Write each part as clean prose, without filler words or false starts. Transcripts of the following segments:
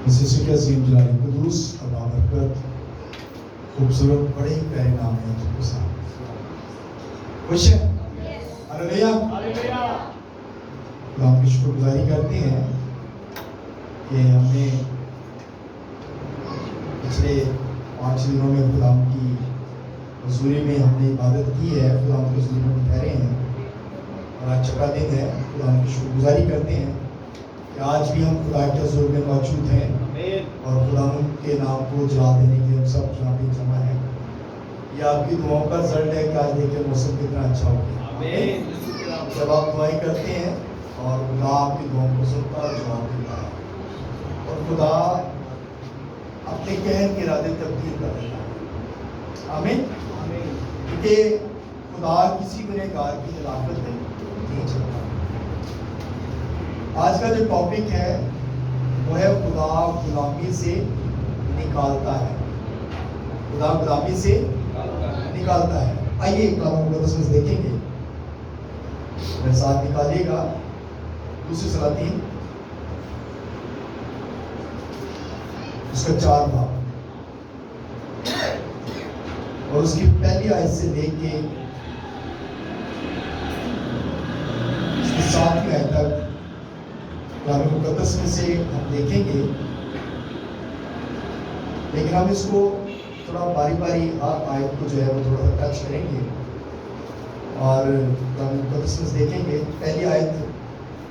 مسیح کے عظیم جلال قدوس اور بابرکت خوبصورت بڑے ہی پیارے نام ہے آپ کے ساتھ خوش ہیں؟ ہاللیلویا خدا کی شکر گزاری کرتے ہیں کہ ہم نے پچھلے 5 دنوں میں خدا کی حضوری میں ہم نے عبادت کی ہے، خدا کی حضوری میں ٹھہرے ہیں اور آج چھٹا دن ہے۔ خدا کی شکر گزاری کرتے ہیں کہ آج بھی ہم خدا کے حضور میں موجود ہیں اور خدا کے نام کو جلا دینے کے ہم سب یہاں پہ جمع ہیں۔ یہ آپ کی دعاؤں کا رزلٹ ہے کہ آج دیکھیں موسم کتنا اچھا ہو گیا۔ جب آپ دعائیں کرتے ہیں اور خدا آپ کی دعاؤں کو سنتا اور جواب دیتا ہے اور خدا اپنے قہر کے ارادے تبدیل کر دیتا ہے۔ آمین۔ کیونکہ خدا کسی گنہگار کی ہلاکت نہیں چاہتا۔ آج کا جو ٹاپک ہے وہ ہے خدا غلامی سے نکالتا ہے۔ خدا غلامی سے نکالتا ہے۔ آئیے کلام مقدس میں دیکھیں گے، میرے ساتھ نکالیے گا دوسری سلاطین اس کا 4 باب اور اس کی پہلی آیت سے لے کے اس کی 7ویں آیت تک کلام مقدس میں سے ہم دیکھیں گے، لیکن ہم اس کو تھوڑا باری باری ہر آیت کو جو ہے وہ تھوڑا سا ٹچ کریں گے اور کلام مقدس میں سے دیکھیں گے۔ پہلی آیت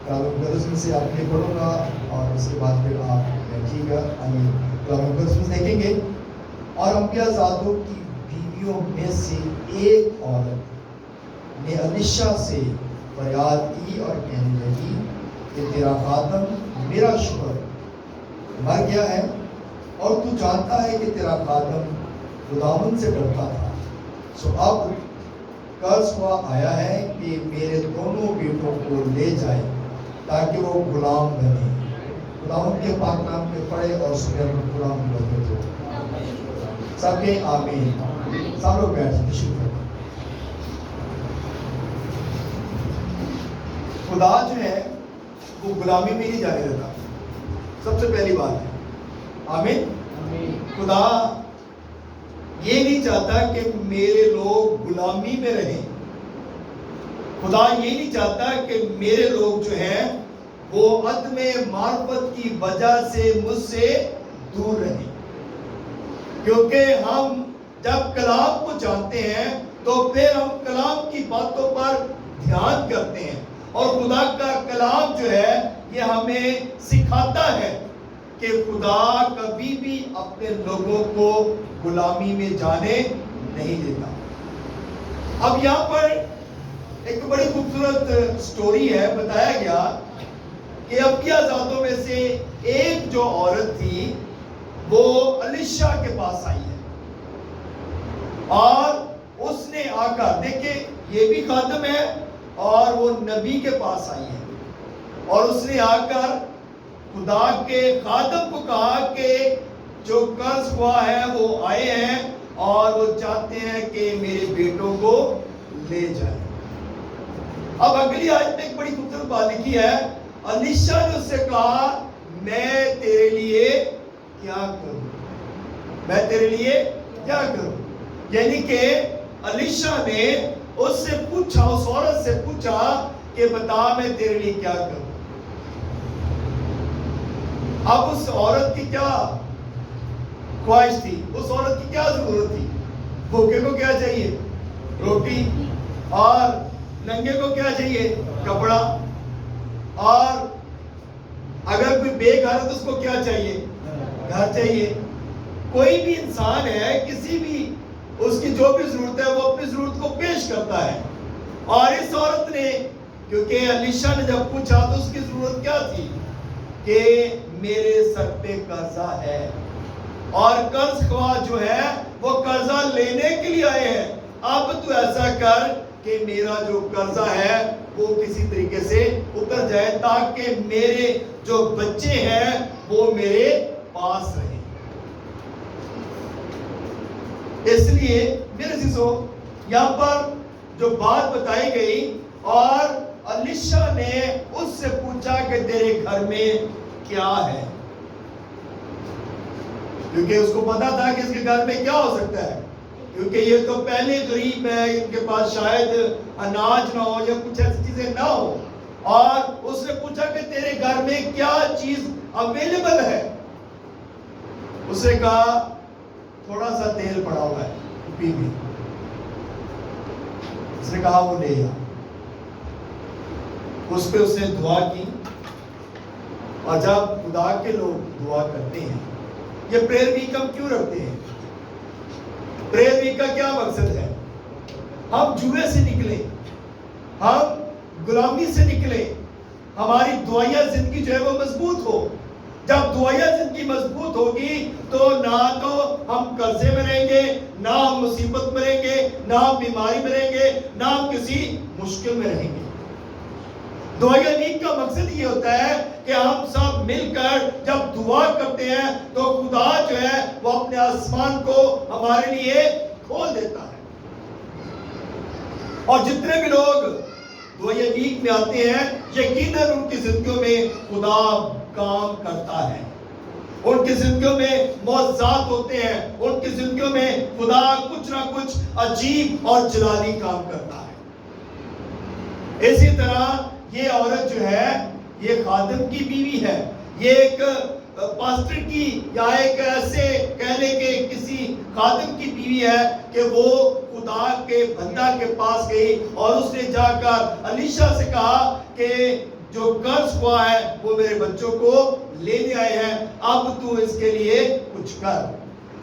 کلام مقدس میں سے آپ کے لیے پڑھوں گا اور اس کے بعد پھر آپ بیٹھیے گا۔ آئیے کلام مقدس میں سے دیکھیں گے۔ اور انبیاء زادوں کی بیویوں میں سے ایک عورت نے الیشا سے فریاد کی اور کہنے لگی کہ تیرا خادم میرا شوہر مر گیا ہے اور تو جانتا ہے کہ تیرا خادم خداوند سے ڈرتا تھا، سو اب قرض ہوا آیا ہے کہ میرے دونوں بیٹوں کو لے جائے تاکہ وہ غلام بنے۔ خداوند کے پاک نام پہ پڑھے اور اس کے اندر غلام بنے تو سب کے آمین۔ سب لوگ بیٹھ شکر۔ خدا جو ہے وہ غلامی میں نہیں جانے دیتا، سب سے پہلی بات ہے۔ آمین۔ خدا یہ نہیں چاہتا کہ میرے لوگ غلامی میں رہیں۔ خدا یہ نہیں چاہتا کہ میرے لوگ جو ہیں وہ عدم معرفت کی وجہ سے مجھ سے دور رہیں، کیونکہ ہم جب کلام کو جانتے ہیں تو پھر ہم کلام کی باتوں پر دھیان کرتے ہیں اور خدا کا کلام جو ہے یہ ہمیں سکھاتا ہے کہ خدا کبھی بھی اپنے لوگوں کو غلامی میں جانے نہیں دیتا۔ اب یہاں پر ایک بڑی خوبصورت سٹوری ہے، بتایا گیا کہ انبیاء زادوں میں سے ایک جو عورت تھی وہ الیشا کے پاس آئی ہے اور اس نے آ کر، دیکھیں یہ بھی خادم ہے اور وہ نبی کے پاس آئی ہے اور اس نے آ کر خدا کے خادم کو کہا کہ جو قرض ہوا ہے وہ آئے ہیں اور وہ چاہتے ہیں کہ میرے بیٹوں کو لے جائیں۔ اب اگلی آیت میں ایک بڑی خوبصورت بات لکھی ہے، الیشا نے اس سے کہا میں تیرے لیے کیا کروں، میں تیرے لیے کیا کروں۔ یعنی کہ الیشا نے اس سے پوچھا، اس عورت سے پوچھا کہ بتا میں تیرے لیے کیا کروں۔ اب اس عورت کی کیا خواہش تھی، اس عورت کی کیا ضرورت تھی؟ بھوکے کو کیا چاہیے؟ روٹی، اور ننگے کو کیا چاہیے؟ کپڑا، اور اگر کوئی بے گھر ہے تو اس کو کیا چاہیے؟ گھر چاہیے۔ کوئی بھی انسان ہے، کسی بھی اس کی جو بھی ضرورت ہے وہ اپنی ضرورت کو پیش کرتا ہے، اور اس عورت نے، کیونکہ الیشا نے جب پوچھا تو اس کی ضرورت کیا تھی کہ میرے سر پہ قرضہ ہے اور قرض خواہ جو ہے وہ قرضہ لینے کے لیے آئے ہیں، اب تو ایسا کر کہ میرا جو قرضہ ہے وہ کسی طریقے سے اتر جائے تاکہ میرے جو بچے ہیں وہ میرے پاس رہیں۔ اس لیے میرے عزیزو یہاں پر جو بات بتائی گئی، اور الیشا نے اس سے پوچھا کہ تیرے گھر میں کیا ہے، کیونکہ اس کو پتا تھا کہ اس کے گھر میں کیا ہو سکتا ہے، کیونکہ یہ تو پہلے غریب ہے، ان کے پاس شاید اناج نہ ہو یا کچھ ایسی چیزیں نہ ہو، اور اس نے پوچھا کہ تیرے گھر میں کیا چیز اویلیبل ہے؟ اس نے کہا تھوڑا سا تیل پڑا ہوا ہے کپی میں۔ اس نے کہا وہ لے آ۔ اس پہ اس نے دعا کی، اور جب خدا کے لوگ دعا کرتے ہیں، یہ پریئر ویک ہم کیوں رکھتے ہیں؟ پریئر ویک کا کیا مقصد ہے؟ ہم جوئے سے نکلیں، ہم غلامی سے نکلیں، ہماری دعائیہ زندگی جو ہے وہ مضبوط ہو۔ جب دعائیہ زندگی مضبوط ہوگی تو نہ تو ہم قرضے میں رہیں گے، نہ ہم مصیبت میں رہیں گے، نہ ہم بیماری میں رہیں گے، نہ ہم کسی مشکل میں رہیں گے۔ دعائیہ ویک کا مقصد یہ ہوتا ہے کہ ہم سب مل کر جب دعا کرتے ہیں تو خدا جو ہے وہ اپنے آسمان کو ہمارے لیے کھول دیتا ہے، اور جتنے بھی لوگ دعائیہ ویک میں آتے ہیں یقیناً ان کی زندگیوں میں خدا کام کرتا ہے، ان کی زندگیوں میں معجزات ہوتے ہیں، ان کی زندگیوں میں خدا کچھ نہ کچھ عجیب اور جلالی کام کرتا ہے۔ اسی طرح یہ عورت جو ہے یہ خادم کی بیوی ہے، یہ ایک پاسٹر کی یا ایک ایسے کہہ لیں کہ کسی خادم کی بیوی ہے کہ وہ خدا کے بندہ کے پاس گئی اور اس نے جا کر الیشا سے کہا کہ جو قرض ہوا ہے وہ میرے بچوں کو لینے آئے ہیں، اب تو اس کے لیے کچھ کر۔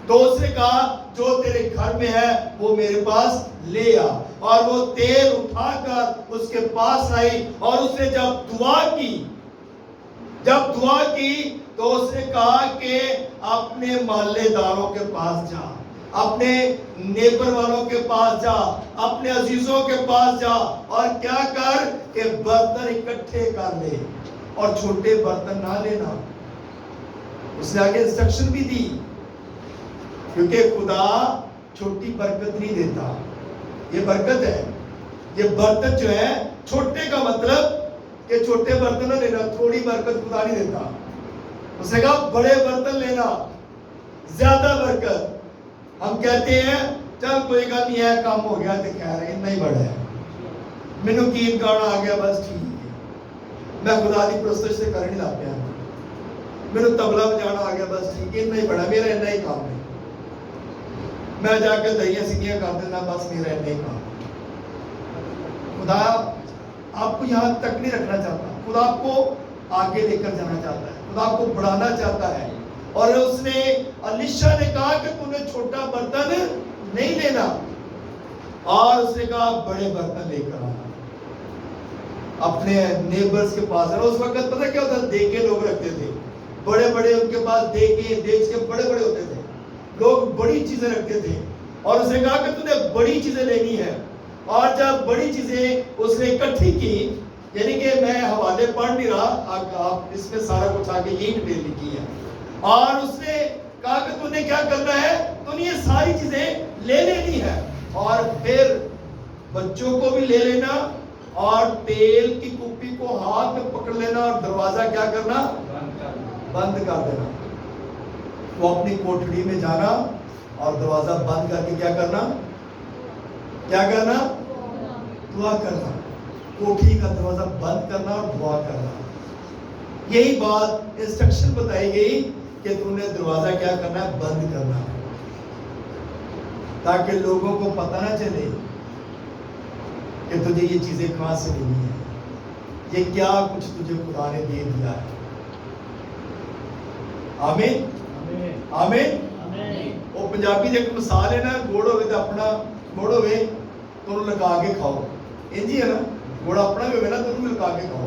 تو اس نے کہا جو تیرے گھر میں ہے وہ میرے پاس لے آ، اور وہ تیل اٹھا کر اس کے پاس آئی، اور اس نے جب دعا کی تو اس نے کہا کہ اپنے محلے داروں کے پاس جا، اپنے نیبر والوں کے پاس جا، اپنے عزیزوں کے پاس جا، اور کیا کر کہ برتن اکٹھے کر لے، اور چھوٹے برتن نہ لینا۔ اس نے آگے انسٹرکشن بھی دی، کیونکہ خدا چھوٹی برکت نہیں دیتا، یہ برکت ہے۔ یہ برکت جو ہے چھوٹے کا مطلب کہ چھوٹے برتن نہ لینا، تھوڑی برکت خدا نہیں دیتا۔ اس نے کہا بڑے برتن لینا، زیادہ برکت۔ ہم کہتے ہیں چل کوئی گل نہیں ہے، کام ہو گیا تو کہہ رہے ہیں نہیں بڑا ہے، مینو کیت گانا آ گیا بس ٹھیک ہے، میں خدا دی پرستش سے کرنے لگ پیا، مینو تبلا بجانا آ گیا بس ٹھیک ہے، نہیں بڑا، میرا اتنا ہی کام ہے، میں جا کے دہیاں سیدھیاں کر دینا، بس میرا اتنا ہی کام۔ خدا آپ کو یہاں تک نہیں رکھنا چاہتا، خدا آپ کو آگے لے کر جانا چاہتا ہے، خدا آپ کو بڑھانا چاہتا ہے۔ اور اس نے الیشا نے کہا کہ تم نے چھوٹا برتن نہیں لینا، اور اس نے کہا بڑے برتن لے کر آنا، اپنے نیبرز کے پاس۔ اس وقت پتہ کیا ہوتا، دیگیں لوگ رکھتے تھے، بڑے بڑے ان کے پاس دیگیں، دیگ کے بڑے بڑے ہوتے تھے، لوگ بڑی چیزیں رکھتے تھے، اور اس نے کہا کہ تم نے بڑی چیزیں لینی ہے۔ اور جب بڑی چیزیں اس نے اکٹھی کی، یعنی کہ میں حوالے پڑھ نہیں رہا، آپ اس میں سارا کچھ آگے یہی ڈیٹیل لکھی ہے، اور اس نے کہا کہ تم نے کیا کرنا ہے، تم نے یہ ساری چیزیں لے لینی ہے، اور پھر بچوں کو بھی لے لینا، اور تیل کی کپی کو ہاتھ میں پکڑ لینا، اور دروازہ کیا کرنا، بند کر دینا۔ وہ اپنی کوٹڑی میں جانا اور دروازہ بند کر کے کیا کرنا، دعا کرنا، کوٹھی کا دروازہ بند کرنا اور دعا کرنا۔ یہی بات انسٹرکشن بتائی گئی کہ تم نے دروازہ کیا کرنا ہے، بند کرنا، تاکہ لوگوں کو پتہ نہ چلے کہ تجھے یہ چیزیں کہاں سے ملی ہیں، یہ کیا کچھ تجھے خدا نے دے دیا ہے۔ آمین آمین۔ وہ پنجابی دی ایک مثال ہے نا، گوڑ ہوئے تو اپنا گوڑ ہوئے تو انہوں لگا کے کھاؤ، انجی ہے نا، گوڑا اپنا بھی ہوئے نا تو انہوں لگا کے کھاؤ،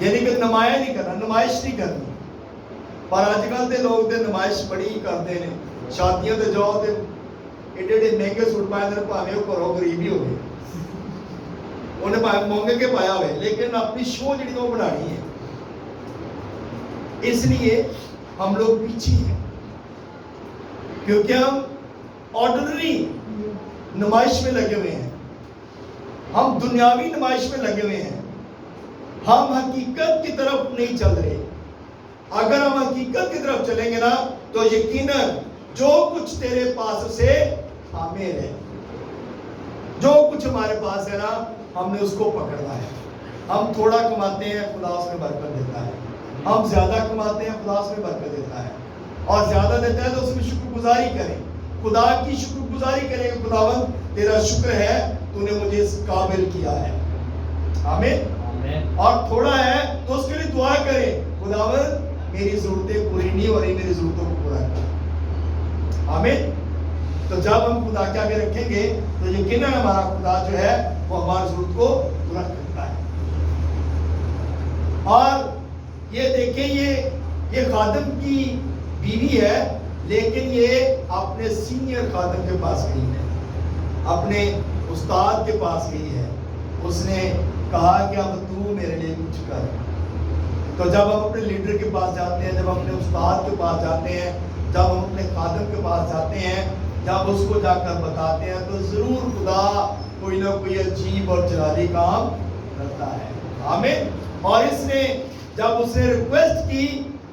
یعنی کہ نمایاں نہیں کرنا، نمائش نہیں کرنی۔ پر آج کل دے لوگ دے نمائش بڑی کرتے ہیں، شادیاں تے جاؤ تے ایڈے ایڈے مہنگے سوٹ پائے دے، پاویں وہ گھروں غریب ہی ہوئے، انہیں پاویں مہنگے کے پایا ہوئے، لیکن اپنی شو جڑی تو بنانی ہے۔ اس لیے ہم لوگ پیچھے ہیں، کیونکہ ہم آرڈنری نمائش میں لگے ہوئے ہیں، ہم دنیاوی نمائش میں لگے ہوئے ہیں، ہم حقیقت کی طرف نہیں چل رہے۔ اگر ہم حقیقت کی طرف چلیں گے نا تو یقیناً جو کچھ تیرے پاس اسے حامل ہے، جو کچھ ہمارے پاس ہے نا ہم نے اس کو پکڑنا ہے. ہم تھوڑا کماتے ہیں، خدا اس میں برکت دیتا ہے. ہم زیادہ کماتے ہیں، خدا اس میں برکت دیتا ہے. اور زیادہ دیتا ہے تو اس میں شکر گزاری کریں، خدا کی شکر گزاری کریں کہ خداوند تیرا شکر ہے تو نے مجھے اس قابل کیا ہے. آمین. اور تھوڑا ہے تو اس کے لیے دعا کریں، خداوند میری ضرورتیں پوری نہیں ہو رہی، میری ضرورتوں کو پورا کر. آمین. تو جب ہم خدا کے آگے رکھیں گے تو یقیناً ہمارا خدا جو ہے وہ ہماری ضرورت کو پورا کرتا ہے. اور یہ دیکھیں یہ خادم کی بیوی ہے، لیکن یہ اپنے سینئر خادم کے پاس گئی ہے، اپنے استاد کے پاس گئی ہے. اس نے کہا کہ اب تو میرے لیے کچھ کر. تو جب ہم اپنے لیڈر کے پاس جاتے ہیں، جب اپنے استاد کے پاس جاتے ہیں، جب ہم اپنے خادم کے پاس جاتے ہیں، جب اس کو جا کر بتاتے ہیں تو ضرور خدا کوئی نہ کوئی عجیب اور جلالی کام کرتا ہے. آمین. اور اس نے جب اس نے ریکویسٹ کی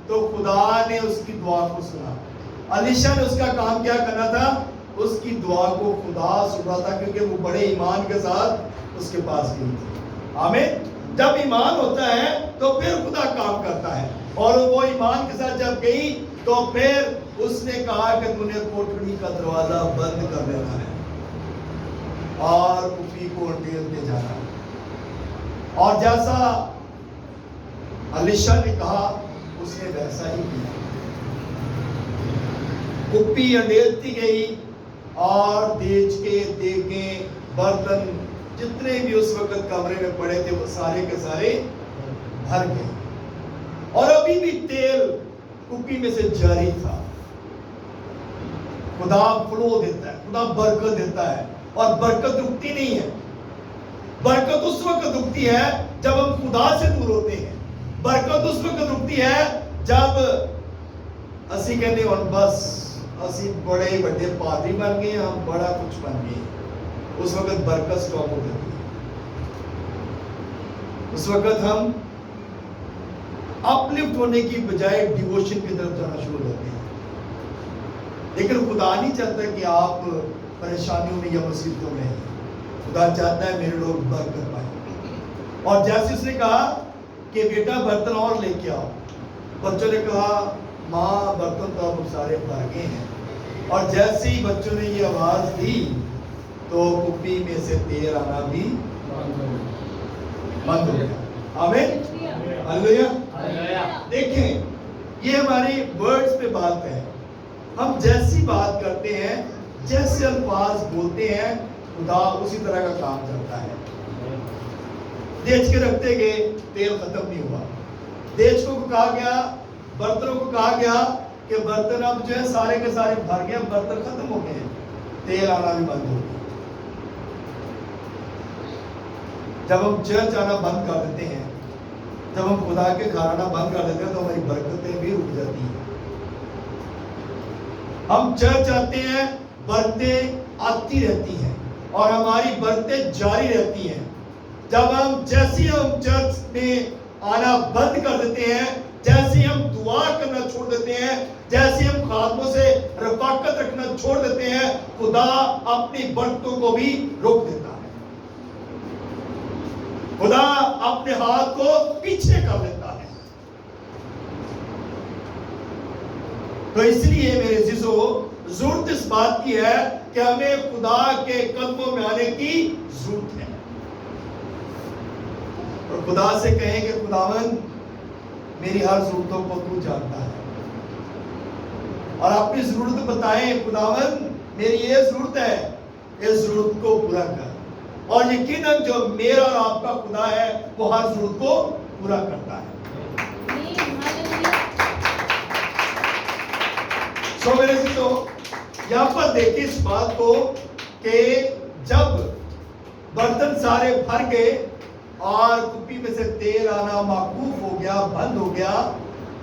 تو خدا نے اس کی دعا کو سنا. الیشا نے اس کا کام کیا کرنا تھا؟ اس کی دعا کو خدا سنا تھا، کیونکہ وہ بڑے ایمان کے ساتھ اس کے پاس گئی تھی. آمین. جب ایمان ہوتا ہے تو پھر خدا کام کرتا ہے. اور وہ ایمان کے ساتھ جب گئی تو پھر اس نے کہا کہ تو نے کوٹڑی کا دروازہ بند کر دینا ہے اور کپی کو انڈیلتے جانا. اور جیسا الیشا نے کہا اس نے ویسا ہی کیا. کپی انڈیلتی گئی اور دیج کے دیگیں برتن جتنے بھی اس وقت کمرے میں پڑے تھے وہ سارے کے سارے بھر گئے. اور ابھی بھی تیل کپی میں سے جاری تھا. خدا فلو دیتا ہے، خدا برکت دیتا ہے، اور برکت رکتی نہیں ہے. برکت اس وقت رکتی ہے جب ہم خدا سے دور ہوتے ہیں. برکت اس وقت رکتی ہے جب اسی کہتے ہیں بس اسی بڑے بڑے پادری بن گئے، ہم بڑا کچھ بن گئے. اس وقت برکت سٹاپ ہو جاتی ہے. اس وقت ہم اپلفٹ ہونے کی بجائے ڈیووشن کی طرف جانا شروع ہو جاتے ہیں. لیکن خدا نہیں چاہتا کہ آپ پریشانیوں میں یا مصیبتوں میں ہیں. خدا چاہتا ہے میرے لوگ برکت پائیں. اور جیسے اس نے کہا کہ بیٹا برتن اور لے کے آؤ، بچوں نے کہا ماں برتن تو اب سارے بھر گئے ہیں. اور جیسے ہی بچوں نے یہ آواز دی تو کپی میں سے تیل آنا بھی بند ہو گیا. آمین. ہلیلویا. دیکھیں یہ ہماری ورڈز پہ بات ہے. ہم جیسی بات کرتے ہیں، جیسے الفاظ بولتے ہیں، خدا اسی طرح کا کام کرتا ہے. دیج کے رکھتے گئے، تیل ختم نہیں ہوا. دیج کو کہا گیا، برتنوں کو کہا گیا کہ برتن اب جو ہے سارے کے سارے بھر گئے، برتن ختم ہو گئے ہیں، تیل آنا بھی بند ہو گیا. جب ہم چرچ آنا بند کر دیتے ہیں، جب ہم خدا کے گھر آنا بند کر دیتے ہیں تو ہماری برکتیں بھی رک جاتی ہیں. ہم چرچ آتے ہیں، برکتیں آتی رہتی ہیں اور ہماری برکتیں جاری رہتی ہیں. جب ہم جیسے ہم چرچ میں آنا بند کر دیتے ہیں، جیسے ہم دعا کرنا چھوڑ دیتے ہیں، جیسے ہم خادموں سے رفاقت رکھنا چھوڑ دیتے ہیں، خدا اپنی برکتوں کو بھی روک دیتا ہے. خدا اپنے ہاتھ کو پیچھے کر دیتا ہے. تو اس لیے میرے عزیزو ضرورت اس بات کی ہے کہ ہمیں خدا کے قدموں میں آنے کی ضرورت ہے اور خدا سے کہیں کہ خداوند میری ہر ضرورتوں کو تو جانتا ہے، اور اپنی ضرورت بتائیں، خداوند میری یہ ضرورت ہے، اس ضرورت کو پورا کر. اور یقیناً جو میرا اور آپ کا خدا ہے وہ ہر ضرورت کو پورا کرتا ہے. سو میرے سے تو یہاں پر دیکھیں اس بات کو کہ جب برتن سارے بھر گئے اور کپی میں سے تیل آنا موقوف ہو گیا، بند ہو گیا،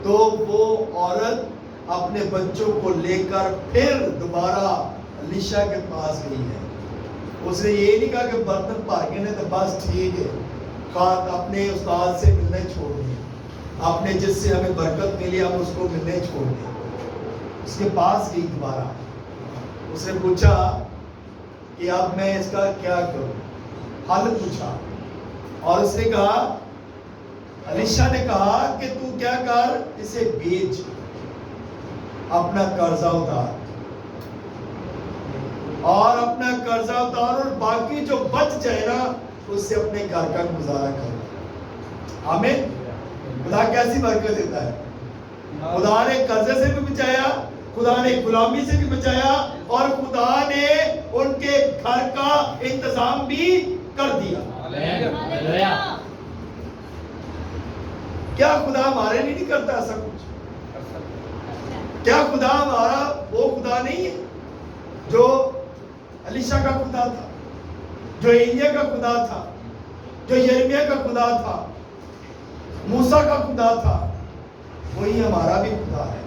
تو وہ عورت اپنے بچوں کو لے کر پھر دوبارہ الیشا کے پاس گئی ہے. اس نے یہ نہیں کہا کہ برتن بھر گئے تو بس ٹھیک ہے، اپنے استاد سے ملنے چھوڑ دیا. آپ نے جس سے ہمیں برکت ملی ہم اس کو ملنے چھوڑ دیں. اس کے پاس گئی دوبارہ, اس نے پوچھا کہ اب میں اس کا کیا کروں, حل پوچھا, اور اس نے کہا, الیشا نے کہا کہ تو کیا کر, اسے بیچ, اپنا قرضہ اتار, اور اپنا قرضہ اتار, اور باقی جو بچ جائے نا اس سے اپنے گھر کا گزارا کرو. آمین. خدا کیسی برکت دیتا ہے. خدا نے قرضے سے بھی بچایا, خدا نے غلامی سے بھی بچایا, اور خدا نے ان کے گھر کا انتظام بھی کر دیا. کیا خدا ہمارے لیے نہیں کرتا ایسا کچھ؟ کیا خدا ہمارا وہ خدا نہیں ہے جو الیشا کا خدا تھا, جو ایلیا کا خدا تھا, جو یرمیہ کا خدا تھا, موسیٰ کا خدا تھا؟ وہی ہمارا بھی خدا ہے,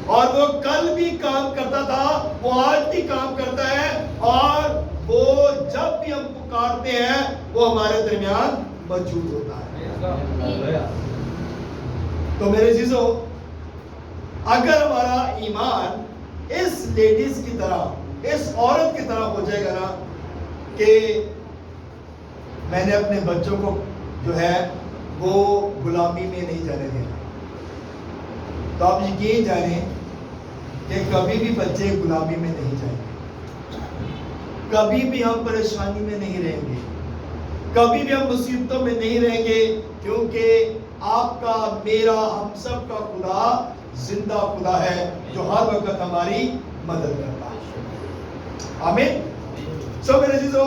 اور وہ کل بھی کام کرتا تھا, وہ آج بھی کام کرتا ہے, اور وہ جب بھی ہم پکارتے ہیں وہ ہمارے درمیان موجود ہوتا ہے. تو میرے عزیزو, اگر ہمارا ایمان اس لیڈیز کی طرح, اس عورت کی طرح ہو جائے گا نا کہ میں نے اپنے بچوں کو جو ہے وہ غلامی میں نہیں جانے دینا, تو آپ یقین جانیں کہ کبھی بھی بچے غلامی میں نہیں جائیں گے, کبھی بھی ہم پریشانی میں نہیں رہیں گے, کبھی بھی ہم مصیبتوں میں نہیں رہیں گے, کیونکہ آپ کا, میرا, ہم سب کا خدا زندہ خدا ہے جو ہر وقت ہماری مدد کرتا ہے. آمین. سو میرے عزیزو,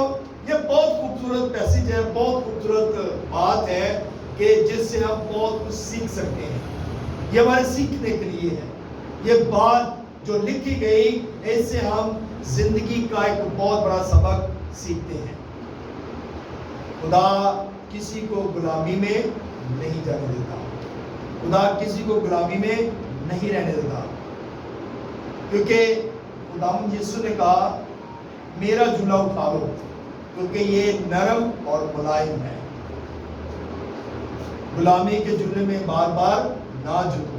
یہ بہت خوبصورت پیسیج ہے, بہت خوبصورت بات ہے کہ جس سے ہم بہت کچھ سیکھ سکتے ہیں. یہ ہمارے سیکھنے کے لیے ہے. یہ بات جو لکھی گئی, اس سے ہم زندگی کا ایک بہت بڑا سبق سیکھتے ہیں. خدا کسی کو غلامی میں نہیں جانے دیتا, خدا کسی کو غلامی میں نہیں رہنے دیتا, کیونکہ خداوند یسوع نے کہا میرا جھولا اٹھا لو کیونکہ یہ نرم اور ملائم ہے. غلامی کے جھولے میں بار بار نہ جھکو.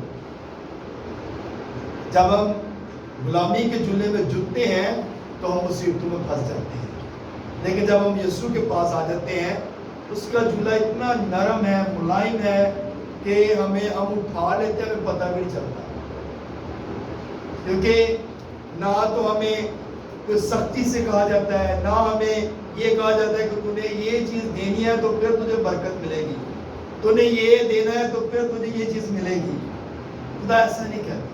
جب ہم غلامی کے جھولے میں جھکتے ہیں تو ہم مصیبتوں میں پھنس جاتے ہیں, لیکن جب ہم یسوع کے پاس آ جاتے ہیں اس کا جھولا اتنا نرم ہے, ملائم ہے کہ ہم اٹھا لیتے ہیں, ہمیں پتہ بھی نہیں چلتا, کیونکہ نہ تو ہمیں کوئی سختی سے کہا جاتا ہے, نہ ہمیں یہ کہا جاتا ہے کہ تو نے یہ چیز دینی ہے تو پھر تجھے برکت ملے گی, تو نے یہ دینا ہے تو پھر تجھے یہ چیز ملے گی. خدا ایسا نہیں کہتا.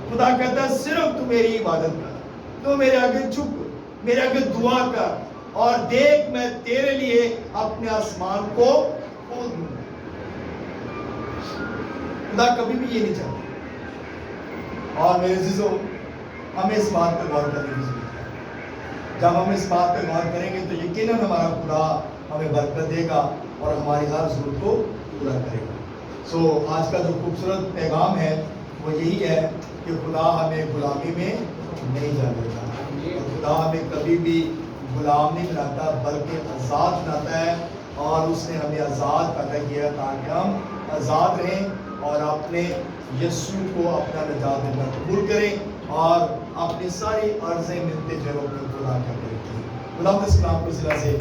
خدا کہتا ہے صرف تو میری عبادت کر, تو میرے آگے جھک, میرے آگے دعا کر, اور دیکھ میں تیرے لیے اپنے آسمان کو کھول دوں گا. خدا کبھی بھی یہ نہیں چاہتا. اور میرے عزیزو, ہمیں اس بات پہ غور کرنے کی ضرورت ہے. جب ہم اس بات پہ غور کریں گے تو یقیناً ہمارا خدا ہمیں برکت دے گا اور ہماری ہر ضرورت کو پورا کرے گا. سو آج کا جو خوبصورت پیغام ہے وہ یہی ہے کہ خدا ہمیں غلامی میں نہیں جانے دیتا. خدا ہمیں کبھی بھی غلام نہیں بناتا بلکہ آزاد بناتا ہے, اور اس نے ہمیں آزاد پیدا کیا تاکہ ہم آزاد رہیں اور اپنے یسوع کو اپنا نجات دینا قبول کریں اور اپنی ساری عرضیں ملتے جو اپنے خدا کا کریں. خدا اس کلام کو ذرا سے